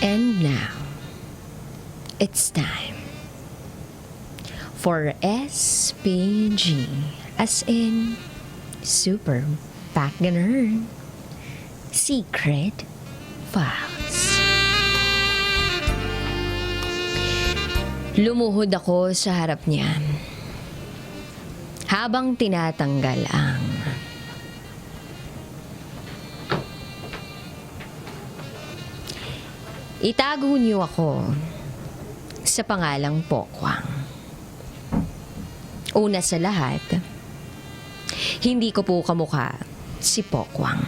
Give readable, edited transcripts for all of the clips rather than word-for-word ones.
And now, it's time for SPG, as in Super Pagganern Secret Files. Lumuhod ako sa harap niya habang tinatanggal ang itago niyo ako sa pangalang Pokwang. Una sa lahat, hindi ko po kamukha si Pokwang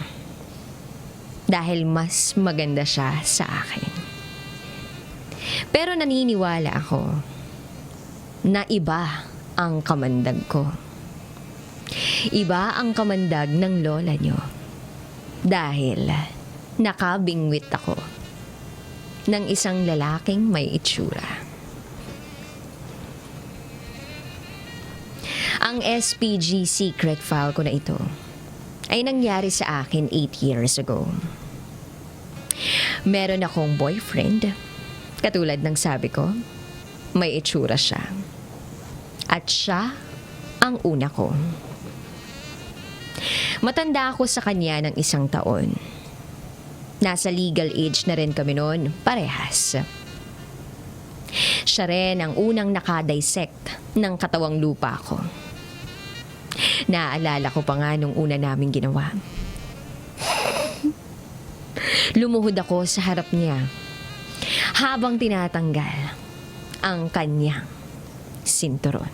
dahil mas maganda siya sa akin. Pero naniniwala ako na iba ang kamandag ko. Iba ang kamandag ng lola niyo dahil nakabingwit ako ng isang lalaking may itsura. Ang SPG secret file ko na ito ay nangyari sa akin 8 years ago. Meron akong boyfriend, katulad ng sabi ko, may itsura siya. At siya ang una ko. Matanda ako sa kanya ng 1 taon. Nasa legal age na rin kami noon, parehas. Siya rin ang unang nakadissect ng katawang lupa ko. Naaalala ko pa nga nung una naming ginawa. Lumuhod ako sa harap niya habang tinatanggal ang kanyang sinturon.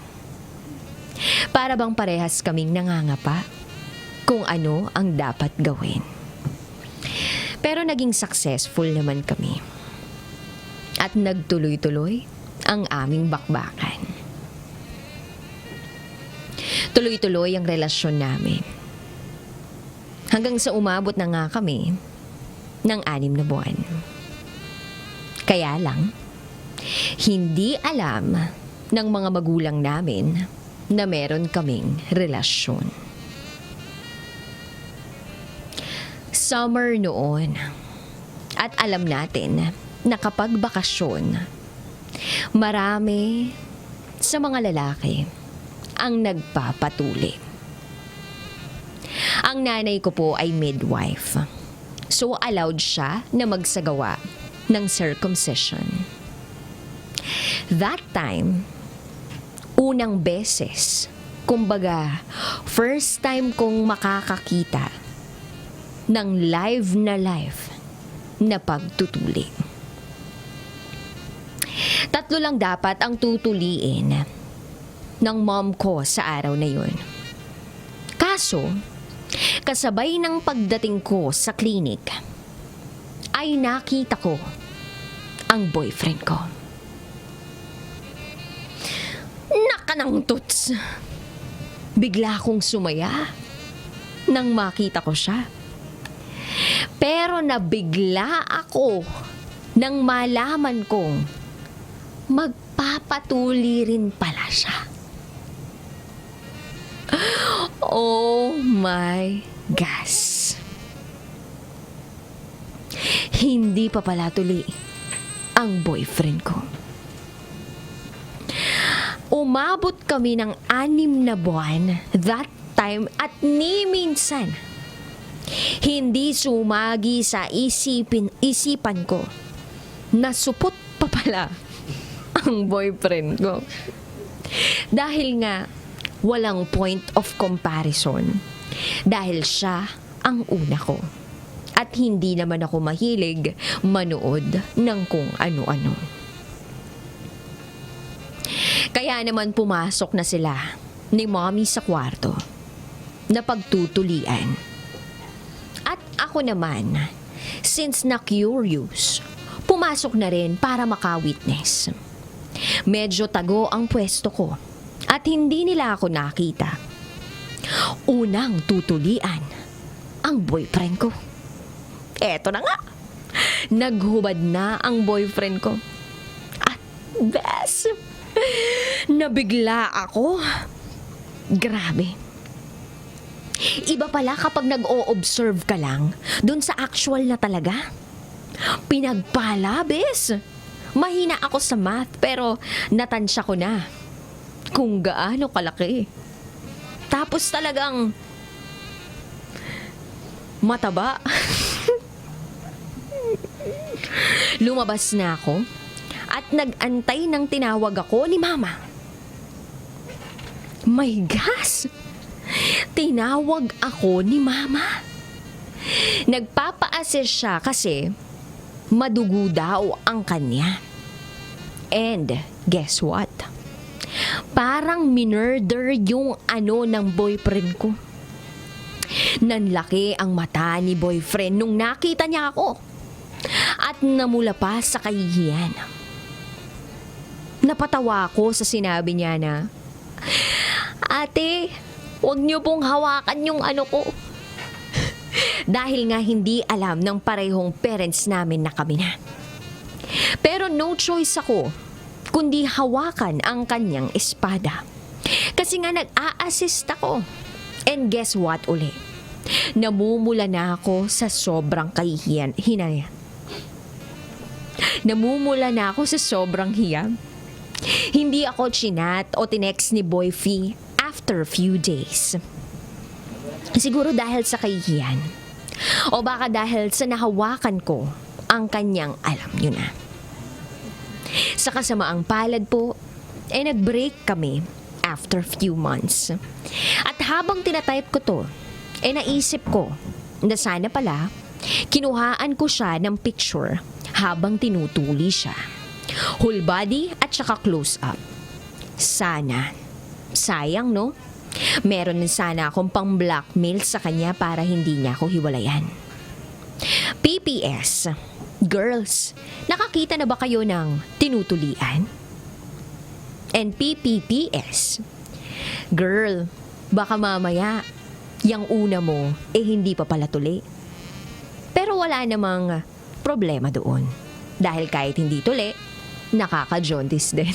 Para bang parehas kaming nangangapa kung ano ang dapat gawin. Pero naging successful naman kami. At nagtuloy-tuloy ang aming bakbakan. Tuloy-tuloy ang relasyon namin. Hanggang sa umabot na nga kami ng 6 na buwan. Kaya lang, hindi alam ng mga magulang namin na meron kaming relasyon. Summer noon. At alam natin na kapag bakasyon, marami sa mga lalaki ang nagpapatuli. Ang nanay ko po ay midwife. So allowed siya na magsagawa ng circumcision. That time, unang beses, kumbaga, first time kong makakakita ng live na pagtutuli. 3 lang dapat ang tutuliin ng mom ko sa araw na yun. Kaso, kasabay ng pagdating ko sa clinic, ay nakita ko ang boyfriend ko. Nakanang tuts! Bigla akong sumaya nang makita ko siya. Pero nabigla ako nang malaman kong magpapatuli rin pala siya. Oh my gosh. Hindi pa pala tuli ang boyfriend ko. Umabot kami ng 6 na buwan that time at ni minsan hindi sumagi sa isipan ko na supot pa pala ang boyfriend ko. Dahil nga walang point of comparison. Dahil siya ang una ko. At hindi naman ako mahilig manood ng kung ano-ano. Kaya naman pumasok na sila ni mommy sa kwarto na pagtutulian. At ako naman, since na-curious, pumasok na rin para maka-witness. Medyo tago ang pwesto ko at hindi nila ako nakita. Unang tutulian ang boyfriend ko. Eto na nga, naghubad na ang boyfriend ko. At bes, nabigla ako. Grabe. Iba pala kapag nag-o-observe ka lang dun sa actual na talaga. Pinagpalabis. Mahina ako sa math pero natansya ko na kung gaano kalaki. Tapos talagang mataba. Lumabas na ako at nag-antay ng tinawag ako ni Mama. My gosh! Tinawag ako ni Mama. Nagpapa-assist siya kasi madugo daw ang kanya. And guess what? Parang minurder yung ng boyfriend ko. Nanlaki ang mata ni boyfriend nung nakita niya ako. At namula pa sa kahihiyan. Napatawa ako sa sinabi niya na, "Ate, huwag niyo pong hawakan yung ko." Dahil nga hindi alam ng parehong parents namin na kami na. Pero no choice ako kundi hawakan ang kanyang espada. Kasi nga nag-a-assist ako. And guess what uli? Namumula na ako sa sobrang hinaya. Namumula na ako sa sobrang hiya. Hindi ako chinat o tinext ni Boy Fee after a few days. Siguro dahil sa kahihiyan. O baka dahil sa nahawakan ko ang kanyang alam nyo na. Sa kasamaang palad po, nag-break kami after few months. At habang tinatype ko to, naisip ko na sana pala kinuhaan ko siya ng picture habang tinutuli siya. Whole body at saka close up. Sana. Sayang, no? Meron din sana akong pang-blackmail sa kanya para hindi niya ako hiwalayan. PPS. Girls, nakakita na ba kayo ng tinutulian? And PPPS. Girl, baka mamaya, yung una mo, hindi pa pala tuli. Pero wala namang problema doon. Dahil kahit hindi tuli, nakaka-jaundice din.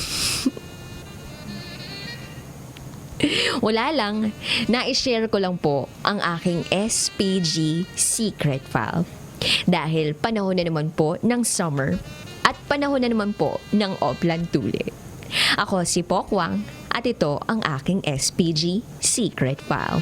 Wala lang, na-share ko lang po ang aking SPG secret file. Dahil panahon na naman po ng summer at panahon na naman po ng Oplan Tuli. Ako si Pokwang at ito ang aking SPG secret file.